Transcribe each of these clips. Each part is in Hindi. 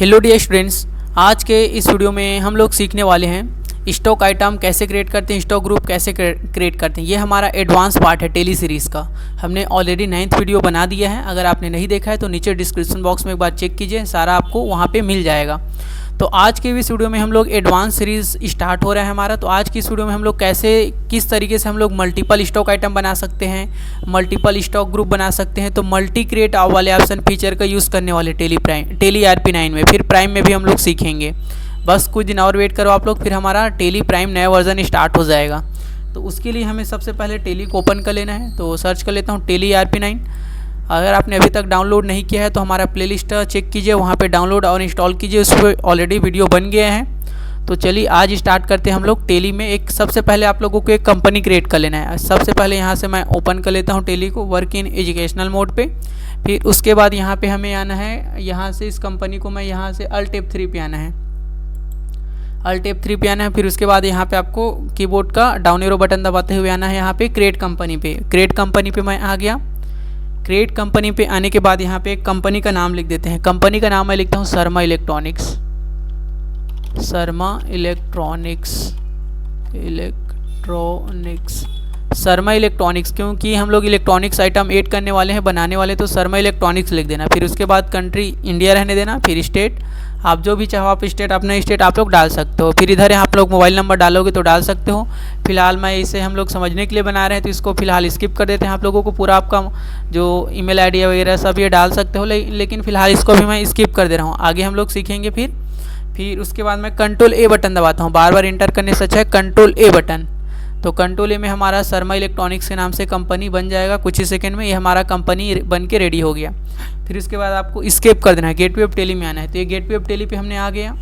हेलो डियर स्टूडेंट्स, आज के इस वीडियो में हम लोग सीखने वाले हैं स्टॉक आइटम कैसे क्रिएट करते हैं, स्टॉक ग्रुप कैसे क्रिएट करते हैं। ये हमारा एडवांस पार्ट है टेली सीरीज़ का। हमने ऑलरेडी 9th वीडियो बना दिया है। अगर आपने नहीं देखा है तो नीचे डिस्क्रिप्शन बॉक्स में एक बार चेक कीजिए, सारा आपको वहाँ पे मिल जाएगा। तो आज के इस वीडियो में हम लोग एडवांस सीरीज़ स्टार्ट हो रहा है हमारा। तो आज की इस वीडियो में हम लोग किस तरीके से हम लोग मल्टीपल स्टॉक आइटम बना सकते हैं, मल्टीपल स्टॉक ग्रुप बना सकते हैं। तो मल्टी क्रिएट वाले ऑप्शन फीचर का यूज़ करने वाले टेली ERP9 में, फिर प्राइम में भी हम लोग सीखेंगे। बस कुछ दिन और वेट करो आप लोग, फिर हमारा टेली प्राइम नया वर्जन स्टार्ट हो जाएगा। तो उसके लिए हमें सबसे पहले टेली को ओपन कर लेना है। तो सर्च कर लेता हूँ टेली ERP9। अगर आपने अभी तक डाउनलोड नहीं किया है तो हमारा प्लेलिस्ट चेक कीजिए, वहाँ पे डाउनलोड और इंस्टॉल कीजिए, उस पर ऑलरेडी वीडियो बन गया है। तो चलिए आज स्टार्ट करते हैं हम लोग टेली में। सबसे पहले आप लोगों को एक कंपनी क्रिएट कर लेना है। सबसे पहले यहाँ से मैं ओपन कर लेता हूँ टेली को वर्क इन एजुकेशनल मोड पे। फिर उसके बाद यहाँ पे हमें आना है, यहाँ से इस कंपनी को मैं यहाँ से Alt F3 पे आना है, Alt F3 पे आना है। फिर उसके बाद यहाँ पे आपको कीबोर्ड का डाउन एरो बटन दबाते हुए आना है यहाँ पे क्रिएट कंपनी पे। क्रिएट कंपनी पे मैं आ गया। क्रिएट कंपनी पे आने के बाद यहाँ पे एक कंपनी का नाम लिख देते हैं। कंपनी का नाम मैं लिखता हूँ शर्मा इलेक्ट्रॉनिक्स। शर्मा इलेक्ट्रॉनिक्स क्योंकि हम लोग इलेक्ट्रॉनिक्स आइटम ऐड करने वाले हैं, बनाने वाले, तो शर्मा इलेक्ट्रॉनिक्स लिख देना। फिर उसके बाद कंट्री इंडिया रहने देना। फिर स्टेट आप जो भी चाहो आप स्टेट, अपना स्टेट आप लोग डाल सकते हो। फिर इधर आप लोग मोबाइल नंबर डालोगे तो डाल सकते हो। फिलहाल मैं इसे हम लोग समझने के लिए बना रहे हैं तो इसको फिलहाल स्किप कर देते हैं। आप लोगों को पूरा आपका जो ईमेल आईडी वगैरह सब ये डाल सकते हो, लेकिन फ़िलहाल इसको भी मैं स्किप कर दे रहा हूँ। आगे हम लोग सीखेंगे। फिर उसके बाद मैं कंट्रोल ए बटन दबाता हूँ। बार बार इंटर करने से अच्छा है कंट्रोल ए बटन। तो कंट्रोल ए में हमारा शर्मा इलेक्ट्रॉनिक्स के नाम से कंपनी बन जाएगा। कुछ ही सेकंड में ये हमारा कंपनी बन के रेडी हो गया। फिर उसके बाद आपको स्केप कर देना है, गेटवे ऑफ टेली में आना है। तो ये गेटवे ऑफ टेली पे हमने आ गया,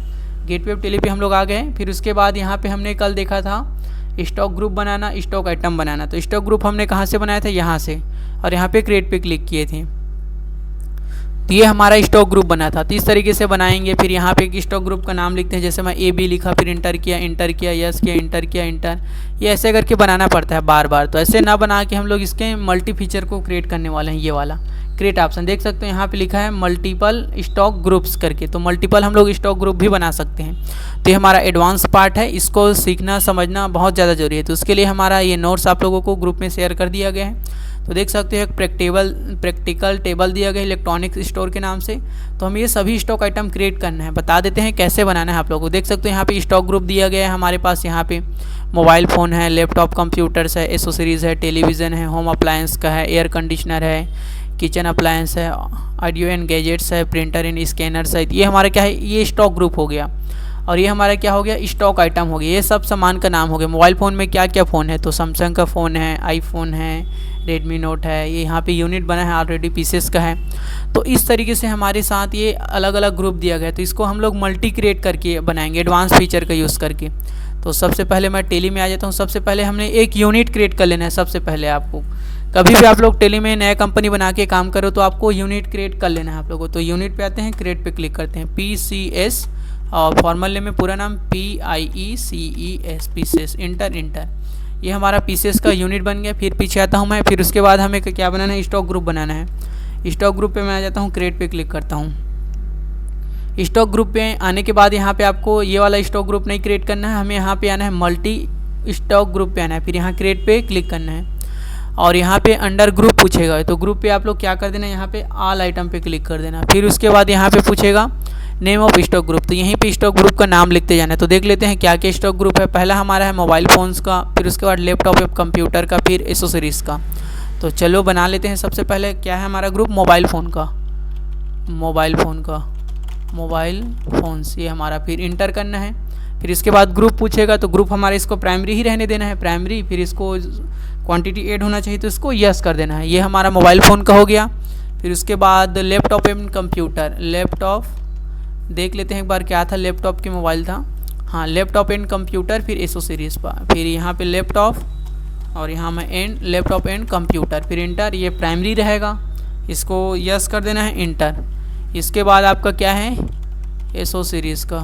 गेटवे ऑफ टेली पे हम लोग आ गए। फिर उसके बाद यहाँ पे हमने कल देखा था स्टॉक ग्रुप बनाना, स्टॉक आइटम बनाना। तो स्टॉक ग्रुप हमने कहाँ से बनाया था, यहाँ से, और यहाँ पे क्रिएट पे क्लिक किए थे। तो ये हमारा स्टॉक ग्रुप बना था। तो इस तरीके से बनाएंगे। फिर यहाँ पे एक स्टॉक ग्रुप का नाम लिखते हैं, जैसे मैं AB लिखा, फिर इंटर किया, यस किया, इंटर किया, इंटर। ये ऐसे करके बनाना पड़ता है बार बार। तो ऐसे ना बना के हम लोग इसके मल्टी फीचर को क्रिएट करने वाले हैं। ये वाला क्रिएट ऑप्शन देख सकते हो, यहाँ पे लिखा है मल्टीपल स्टॉक ग्रुप्स करके। तो मल्टीपल हम लोग स्टॉक ग्रुप भी बना सकते हैं। तो ये हमारा एडवांस पार्ट है, इसको सीखना समझना बहुत ज़्यादा जरूरी है। तो उसके लिए हमारा ये नोट्स आप लोगों को ग्रुप में शेयर कर दिया गया है। तो देख सकते हो एक प्रैक्टिकल टेबल दिया गया इलेक्ट्रॉनिक्स स्टोर के नाम से। तो हम ये सभी स्टॉक आइटम क्रिएट करना है, बता देते हैं कैसे बनाना है आप लोगों को। देख सकते हो यहाँ पे स्टॉक ग्रुप दिया गया है हमारे पास। यहाँ पे मोबाइल फ़ोन है, लैपटॉप कंप्यूटर्स है, एसेसरीज़ है, टेलीविज़न है, होम अप्लायंस का है, एयर कंडीशनर है, किचन अप्लायंस है, ऑडियो एंड गैजेट्स है, प्रिंटर एंड स्कैनर्स है। ये हमारा क्या है, ये स्टॉक ग्रुप हो गया। और ये हमारा क्या हो गया, स्टॉक आइटम हो गया। ये सब सामान का नाम हो गया। मोबाइल फ़ोन में क्या क्या फ़ोन है, तो सैमसंग का फ़ोन है, आईफोन है, रेडमी नोट है। ये यहाँ पे यूनिट बना है ऑलरेडी, पीसेस का है। तो इस तरीके से हमारे साथ ये अलग अलग ग्रुप दिया गया। तो इसको हम लोग मल्टी क्रिएट करके बनाएंगे एडवांस फीचर का यूज़ करके। तो सबसे पहले मैं टेली में आ जाता हूँ। सबसे पहले हमने एक यूनिट क्रिएट कर लेना है। सबसे पहले आपको कभी भी आप लोग टेली में नया कंपनी बना के काम करो तो आपको यूनिट क्रिएट कर लेना है आप लोगों को। तो यूनिट पे आते हैं, क्रिएट पे क्लिक करते हैं, PCS और फॉर्मल नेम में पूरा नाम PIECES, पीसेस, इंटर। ये हमारा पीसेस का यूनिट बन गया। फिर पीछे आता हूँ मैं। फिर उसके बाद हमें क्या बनाना है, स्टॉक ग्रुप बनाना है। स्टॉक ग्रुप पे मैं आ जाता हूँ, क्रिएट पे क्लिक करता हूँ। स्टॉक ग्रुप पे आने के बाद यहाँ पे आपको ये वाला स्टॉक ग्रुप नहीं क्रिएट करना है, हमें यहाँ पे आना है मल्टी स्टॉक ग्रुप पे आना है। फिर यहाँ क्रिएट पे क्लिक करना है और यहाँ पे अंडर ग्रुप पूछेगा। तो ग्रुप पे आप लोग क्या कर देना है, यहाँ पे ऑल आइटम पे क्लिक कर देना। फिर उसके बाद यहाँ पे पूछेगा नेम ऑफ स्टॉक ग्रुप। तो यहीं पे स्टॉक ग्रुप का नाम लिखते जाना है। तो देख लेते हैं क्या क्या स्टॉक ग्रुप है। पहला हमारा है मोबाइल फ़ोन्स का, फिर उसके बाद लैपटॉप या कंप्यूटर का, फिर एसेसरीज़ का। तो चलो बना लेते हैं। सबसे पहले क्या है हमारा ग्रुप, मोबाइल फ़ोन्स, ये हमारा। फिर इंटर करना है। फिर इसके बाद ग्रुप पूछेगा। तो ग्रुप हमारे इसको प्राइमरी ही रहने देना है, प्राइमरी। फिर इसको क्वांटिटी ऐड होना चाहिए तो इसको यस कर देना है। ये हमारा मोबाइल फ़ोन का हो गया। फिर उसके बाद लैपटॉप एंड कंप्यूटर, लैपटॉप देख लेते हैं एक बार क्या था, लैपटॉप की मोबाइल था, हाँ, लैपटॉप एंड कंप्यूटर, फिर एसेसरीज़ पर, फिर यहाँ पे लैपटॉप और यहाँ में लैपटॉप एंड कंप्यूटर, फिर इंटर। ये प्राइमरी रहेगा, इसको यस कर देना है, इंटर। इसके बाद आपका क्या है, एसेसरीज़ का,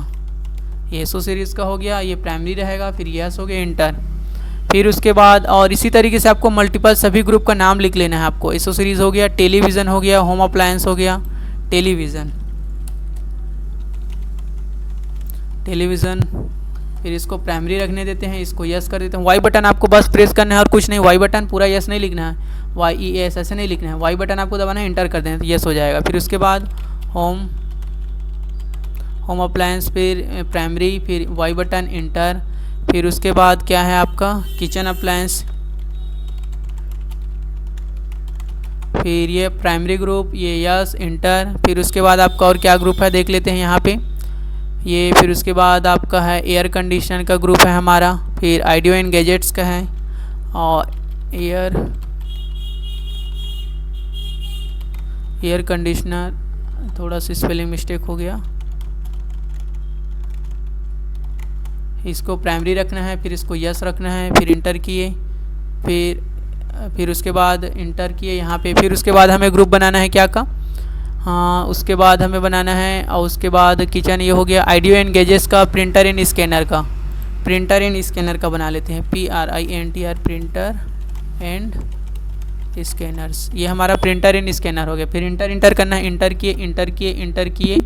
ये एसेसरीज़ का हो गया, ये प्राइमरी रहेगा, फिर यस हो गया, इंटर। फिर उसके बाद और इसी तरीके से आपको मल्टीपल सभी ग्रुप का नाम लिख लेना है आपको। एसेसरीज़ हो गया, टेलीविज़न हो गया, होम अप्लायंस हो गया, टेलीविज़न, टेलीविज़न, फिर इसको प्राइमरी रखने देते हैं, इसको यस कर देते हैं। वाई बटन आपको बस प्रेस करना है और कुछ नहीं, वाई बटन पूरा यस नहीं लिखना है, YES ऐसे नहीं लिखना है, वाई बटन आपको दबाना है, इंटर कर देना तो यस हो जाएगा। फिर उसके बाद होम अप्लायंस, फिर प्राइमरी, फिर वाई बटन इंटर। फिर उसके बाद क्या है आपका किचन अप्लायंस, फिर ये प्राइमरी ग्रुप, ये यस इंटर। फिर उसके बाद आपका और क्या ग्रुप है देख लेते हैं यहाँ पे ये। फिर उसके बाद आपका है एयर कंडीशनर का ग्रुप है हमारा, फिर ऑडियो एंड गैजेट्स का है, और एयर कंडीशनर, थोड़ा सा स्पेलिंग मिस्टेक हो गया, इसको प्राइमरी रखना है, फिर इसको यस रखना है, फिर इंटर किए, फिर उसके बाद इंटर किए यहाँ पे। फिर उसके बाद हमें ग्रुप बनाना है क्या का, हाँ उसके बाद हमें बनाना है, और उसके बाद किचन ये हो गया। ऑडियो एंड गैजेट्स का प्रिंटर एंड स्कैनर का, प्रिंटर एंड स्कैनर का बना लेते हैं, PRINTR प्रिंटर एंड स्कैनर्स, ये हमारा प्रिंटर एंड स्कैनर हो गया। फिर इंटर करना है, इंटर किए।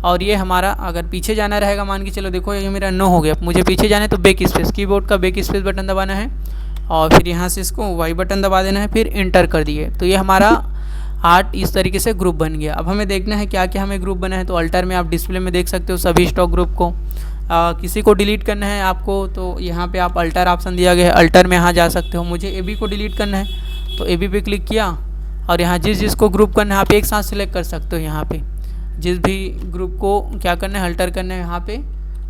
और ये हमारा अगर पीछे जाना रहेगा, मान के चलो देखो ये मेरा नो हो गया, मुझे पीछे जाना है तो बैक स्पेस, कीबोर्ड का बैक स्पेस बटन दबाना है, और फिर यहाँ से इसको वाई बटन दबा देना है, फिर इंटर कर दिए। तो ये हमारा 8 इस तरीके से ग्रुप बन गया। अब हमें देखना है क्या क्या हमें ग्रुप बना है, तो अल्टर में आप डिस्प्ले में देख सकते हो सभी स्टॉक ग्रुप को। किसी को डिलीट करना है आपको तो यहाँ पे आप अल्टर ऑप्शन दिया गया है, अल्टर में यहाँ जा सकते हो। मुझे AB को डिलीट करना है तो AB पे क्लिक किया, और यहाँ जिसको ग्रुप करना है आप एक साथ सिलेक्ट कर सकते हो। यहाँ पे जिस भी ग्रुप को क्या करना है, अल्टर करना है यहाँ पे,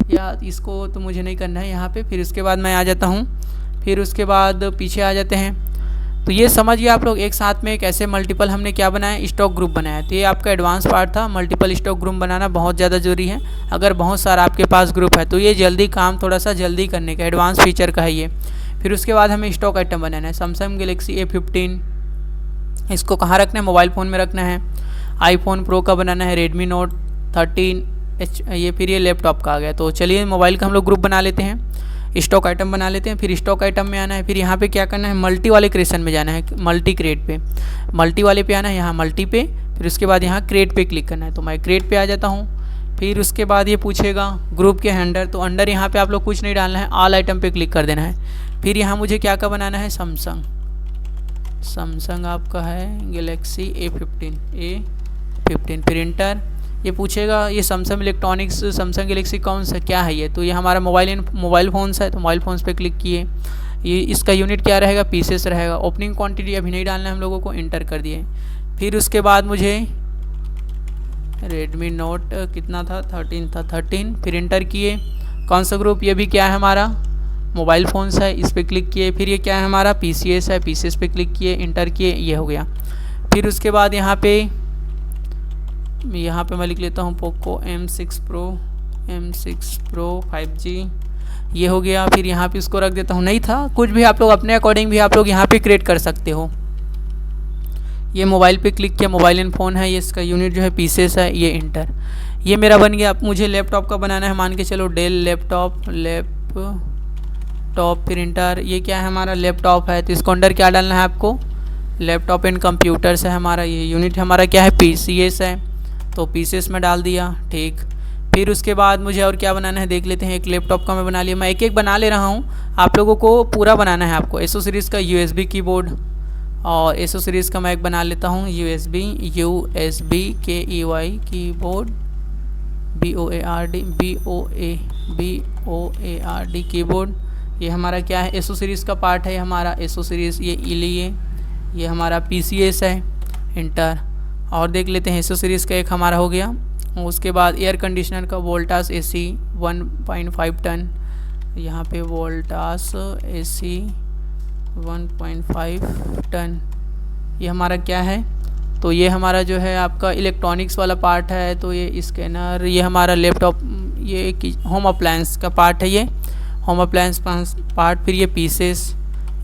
या इसको तो मुझे नहीं करना है यहाँ पे। फिर उसके बाद मैं आ जाता हूँ, फिर उसके बाद पीछे आ जाते हैं। तो ये समझिए आप लोग एक साथ में कैसे मल्टीपल हमने क्या बनाया, स्टॉक ग्रुप बनाया। तो ये आपका एडवांस पार्ट था, मल्टीपल स्टॉक ग्रुप बनाना बहुत ज़्यादा ज़रूरी है। अगर बहुत सारा आपके पास ग्रुप है तो ये जल्दी काम थोड़ा सा जल्दी करने का एडवांस फीचर का है ये। फिर उसके बाद हमें स्टॉक आइटम बनाना है। सैमसंग गैलेक्सी A15, इसको कहाँ रखना है, मोबाइल फ़ोन में रखना है। आईफोन प्रो का बनाना है, रेडमी नोट 13H, ये फिर ये लैपटॉप का आ गया। तो चलिए मोबाइल का हम लोग ग्रुप बना लेते हैं, स्टॉक आइटम बना लेते हैं। फिर स्टॉक आइटम में आना है, फिर यहाँ पे क्या करना है, मल्टी वाले क्रिएशन में जाना है, मल्टी क्रिएट पे, मल्टी वाले पे आना है, यहाँ मल्टी पे। फिर उसके बाद यहाँ क्रिएट पे क्लिक करना है, तो मैं क्रिएट पे आ जाता हूँ। फिर उसके बाद ये पूछेगा ग्रुप के अंडर, तो अंडर यहाँ पे आप लोग कुछ नहीं डालना है, ऑल आइटम पे क्लिक कर देना है। फिर यहाँ मुझे क्या का बनाना है, सैमसंग आपका है गैलेक्सी A15, फिर इंटर। ये पूछेगा ये सैमसंग इलेक्ट्रॉनिक्स, सैमसंग गैलेक्सी कौन सा क्या है ये, तो ये हमारा मोबाइल फ़ोन्स है, तो मोबाइल फ़ोन्स पे क्लिक किए। ये इसका यूनिट क्या रहेगा, पीसेस रहेगा। ओपनिंग क्वांटिटी अभी नहीं डालना है हम लोगों को, इंटर कर दिए। फिर उसके बाद मुझे रेडमी नोट कितना था, 13 था, 13, फिर इंटर किए। कौन सा ग्रुप, ये भी क्या है हमारा मोबाइल फ़ोन्स है, इस पर क्लिक किए। फिर ये क्या है हमारा PCS है, PCS पे क्लिक किए, इंटर किए, ये हो गया। फिर उसके बाद यहाँ पे मैं लिख लेता हूँ पोको M6 Pro 5G, ये हो गया। फिर यहाँ पे इसको रख देता हूँ, नहीं था कुछ भी, आप लोग अपने अकॉर्डिंग भी आप लोग यहाँ पे क्रिएट कर सकते हो। ये मोबाइल पे क्लिक किया, मोबाइल एंड फ़ोन है, ये इसका यूनिट जो है पीसेस है, ये इंटर। ये मेरा बन गया। अब मुझे लैपटॉप का बनाना है, मान के चलो डेल लैपटॉप, फिर इंटर। ये क्या है हमारा लैपटॉप है, तो इसको अंडर क्या डालना है आपको, लैपटॉप एंड कंप्यूटर्स है हमारा। ये यूनिट हमारा क्या है, PCS है, तो PCS में डाल दिया, ठीक। फिर उसके बाद मुझे और क्या बनाना है देख लेते हैं। एक लैपटॉप का मैं बना लिया, मैं एक एक बना ले रहा हूँ, आप लोगों को पूरा बनाना है आपको। एसो सीरीज़ का USB कीबोर्ड, और एसो सीरीज़ का मैं एक बना लेता हूँ USB KEY keyboard, BOARD keyboard. ये हमारा क्या है, एसो सीरीज़ का पार्ट है हमारा, एसो सीरीज़ ये लिए, ये हमारा PCS है, इंटर। और देख लेते हैं एसो सीरीज़ का एक हमारा हो गया। उसके बाद एयर कंडीशनर का वोल्टास AC 1.5 टन, यहाँ पे वोल्टास AC 1.5 टन, ये हमारा क्या है, तो ये हमारा जो है आपका इलेक्ट्रॉनिक्स वाला पार्ट है। तो ये स्कैनर, ये हमारा लैपटॉप, ये होम अप्लायंस का पार्ट है, ये होम अप्लायंस पार्ट। फिर ये पीसेस,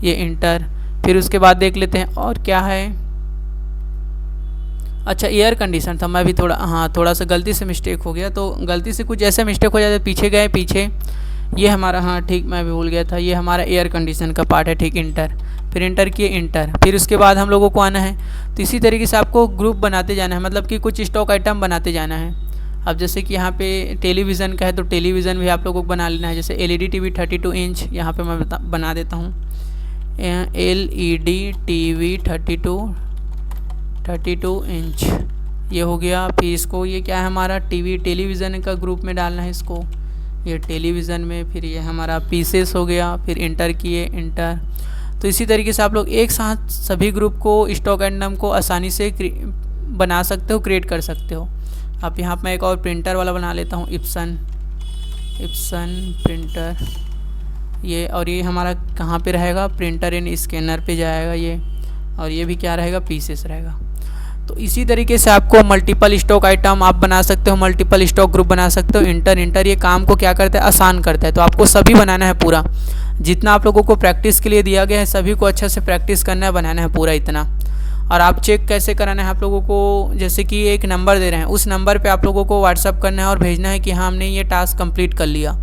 ये इंटर। फिर उसके बाद देख लेते हैं और क्या है, अच्छा एयर कंडीशन था, मैं भी थोड़ा सा गलती से मिस्टेक हो गया। तो गलती से कुछ ऐसे मिस्टेक हो जाता है, पीछे गए, पीछे ये हमारा, हाँ ठीक मैं भी भूल गया था, ये हमारा एयर कंडीशन का पार्ट है, ठीक। इंटर, फिर इंटर किए, इंटर। फिर उसके बाद हम लोगों को आना है, तो इसी तरीके से आपको ग्रुप बनाते जाना है, मतलब कि कुछ स्टॉक आइटम बनाते जाना है। अब जैसे कि यहाँ पे टेलीविज़न का है तो टेलीविज़न भी आप लोगों को बना लेना है। जैसे LED TV 32 इंच यहाँ पे मैं बना देता हूँ। LED TV 32 इंच ये हो गया। फिर इसको ये क्या है हमारा टेलीविज़न का ग्रुप में डालना है इसको, ये टेलीविज़न में। फिर ये हमारा पीसेस हो गया, फिर इंटर किए, इंटर। तो इसी तरीके से आप लोग एक साथ सभी ग्रुप को स्टॉक एंडम को आसानी से बना सकते हो, क्रिएट कर सकते हो। अब यहाँ पर मैं एक और प्रिंटर वाला बना लेता हूँ, इप्सन प्रिंटर ये। और ये हमारा कहाँ पे रहेगा, प्रिंटर इन स्कैनर पे जाएगा ये। और ये भी क्या रहेगा, पीसेस रहेगा। तो इसी तरीके से आपको मल्टीपल स्टॉक आइटम आप बना सकते हो, मल्टीपल स्टॉक ग्रुप बना सकते हो। इंटर ये काम को क्या करता है, आसान करता है। तो आपको सभी बनाना है पूरा, जितना आप लोगों को प्रैक्टिस के लिए दिया गया है सभी को अच्छे से प्रैक्टिस करना है, बनाना है पूरा इतना। और आप चेक कैसे कराना है आप लोगों को, जैसे कि एक नंबर दे रहे हैं, उस नंबर पे आप लोगों को व्हाट्सअप करना है और भेजना है कि हाँ हमने ये टास्क कंप्लीट कर लिया।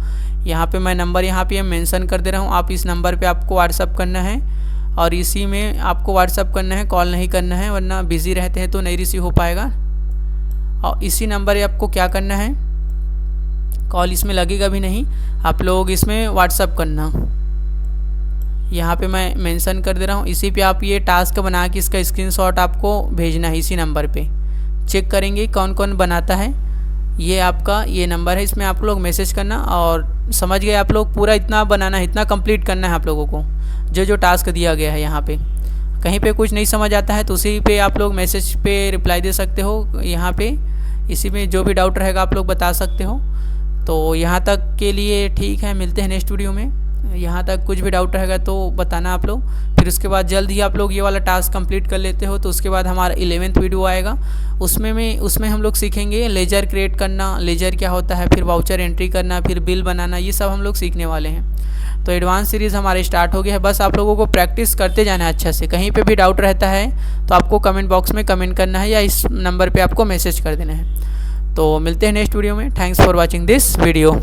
यहाँ पे मैं नंबर यहाँ पे मेंशन कर दे रहा हूँ, आप इस नंबर पे आपको व्हाट्सअप करना है और इसी में आपको व्हाट्सअप करना है, कॉल नहीं करना है, वरना बिज़ी रहते हैं तो नहीं रिसीव हो पाएगा। और इसी नंबर पे आपको क्या करना है, कॉल इसमें लगेगा भी नहीं, आप लोग इसमें व्हाट्सअप करना। यहाँ पे मैं मेंशन कर दे रहा हूँ, इसी पे आप ये टास्क बना के इसका स्क्रीनशॉट आपको भेजना है। इसी नंबर पे चेक करेंगे कौन कौन बनाता है। ये आपका ये नंबर है, इसमें आप लोग मैसेज करना। और समझ गए आप लोग, पूरा इतना बनाना है, इतना कंप्लीट करना है आप लोगों को, जो टास्क दिया गया है। यहाँ पे कहीं पे कुछ नहीं समझ आता है तो उसी पे आप लोग मैसेज पे रिप्लाई दे सकते हो। यहाँ पे इसी में जो भी डाउट रहेगा आप लोग बता सकते हो। तो यहाँ तक के लिए ठीक है, मिलते हैं नेक्स्ट वीडियो में। यहाँ तक कुछ भी डाउट रहेगा तो बताना आप लोग। फिर उसके बाद जल्द ही आप लोग ये वाला टास्क कंप्लीट कर लेते हो तो उसके बाद हमारा 11th वीडियो आएगा। उसमें हम लोग सीखेंगे लेजर क्रिएट करना, लेजर क्या होता है, फिर वाउचर एंट्री करना, फिर बिल बनाना, ये सब हम लोग सीखने वाले हैं। तो एडवांस सीरीज़ हमारे स्टार्ट हो गया है, बस आप लोगों को प्रैक्टिस करते जाना है अच्छा से। कहीं पे भी डाउट रहता है तो आपको कमेंट बॉक्स में कमेंट करना है या इस नंबर पे आपको मैसेज कर देना है। तो मिलते हैं नेक्स्ट वीडियो में। Thanks for watching this video.